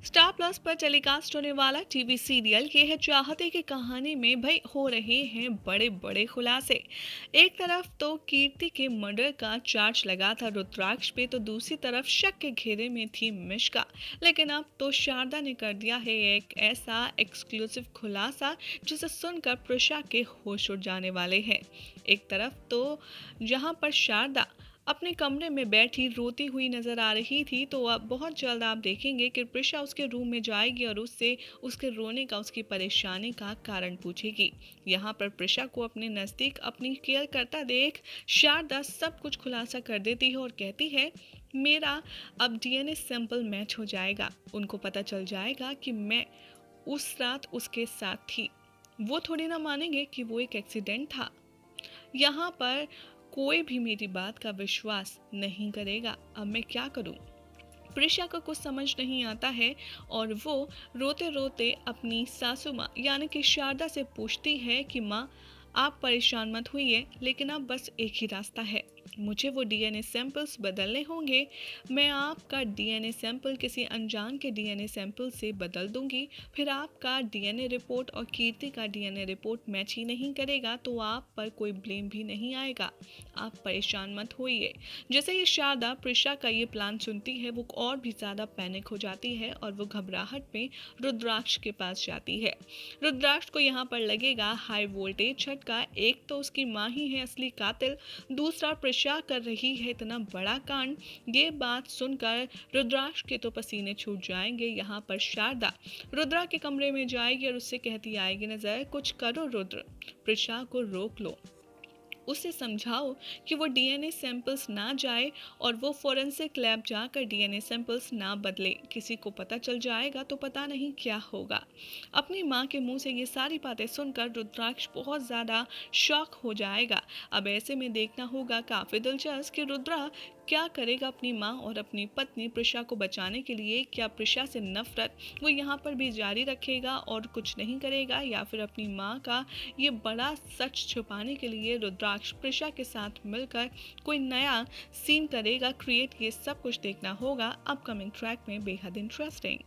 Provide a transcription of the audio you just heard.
Star plus पर telecast होने वाला टीवी सीरियल ये है चाहते की कहानी में भाई हो रहे हैं बड़े बड़े खुलासे। एक तरफ तो कीर्ति के मर्डर का चार्ज लगा था रुद्राक्ष पे, तो दूसरी तरफ शक के घेरे में थी मिष्का। लेकिन अब तो शारदा ने कर दिया है एक ऐसा एक्सक्लूसिव खुलासा जिसे सुनकर प्रिशा के होश उड़ जाने वाले हैं। एक तरफ तो जहां पर शारदा अपने कमरे में बैठी रोती हुई नजर आ रही थी, तो अब बहुत जल्द आप देखेंगे कि प्रिशा उसके रूम में जाएगी और उससे उसके रोने का, उसकी परेशानी का कारण पूछेगी। यहाँ पर प्रिशा को अपने नज़दीक अपनी केयर करता देख शारदा सब कुछ खुलासा कर देती है और कहती है, मेरा अब डीएनए सैंपल मैच हो जाएगा, उनको पता चल जाएगा कि मैं उस रात उसके साथ थी। वो थोड़ी ना मानेंगे कि वो एक एक्सीडेंट था। यहाँ पर कोई भी मेरी बात का विश्वास नहीं करेगा। अब मैं क्या करूं? प्रिशा को कुछ समझ नहीं आता है और वो रोते रोते अपनी सासू माँ यानी कि शारदा से पूछती है कि माँ, आप परेशान मत होइए, लेकिन अब बस एक ही रास्ता है, मुझे वो डीएनए सैंपल्स बदलने होंगे। मैं आपका डीएनए सैंपल किसी अनजान के डीएनए सैंपल से बदल दूंगी, फिर आपका डीएनए रिपोर्ट और कीर्ति का डीएनए रिपोर्ट मैच ही नहीं करेगा, तो आप पर कोई ब्लेम भी नहीं आएगा। आप परेशान मत होइए। जैसे ही शारदा प्रिशा का ये प्लान सुनती है, वो और भी ज़्यादा पैनिक हो जाती है और वो घबराहट में रुद्राक्ष के पास जाती है। रुद्राक्ष को यहाँ पर लगेगा हाई वोल्टेज झटका। एक तो उसकी माँ ही है असली कातिल, दूसरा प्रिशा कर रही है इतना बड़ा कांड। ये बात सुनकर रुद्राक्ष के तो पसीने छूट जाएंगे। यहाँ पर शारदा रुद्रा के कमरे में जाएगी और उससे कहती आएगी नजर, कुछ करो रुद्र, प्रिशा को रोक लो, उसे समझाओ कि वो डीएनए सैंपल्स ना जाए और वो फॉरेंसिक लैब जाकर डीएनए सैंपल्स ना बदले। किसी को पता चल जाएगा तो पता नहीं क्या होगा। अपनी माँ के मुंह से ये सारी बातें सुनकर रुद्राक्ष बहुत ज़्यादा शॉक हो जाएगा। अब ऐसे में देखना होगा काफ़ी दिलचस्प कि रुद्रा क्या करेगा अपनी माँ और अपनी पत्नी प्रिशा को बचाने के लिए। क्या प्रिशा से नफरत वो यहाँ पर भी जारी रखेगा और कुछ नहीं करेगा, या फिर अपनी माँ का ये बड़ा सच छुपाने के लिए रुद्राक्ष प्रिशा के साथ मिलकर कोई नया सीन करेगा क्रिएट। ये सब कुछ देखना होगा अपकमिंग ट्रैक में। बेहद इंटरेस्टिंग।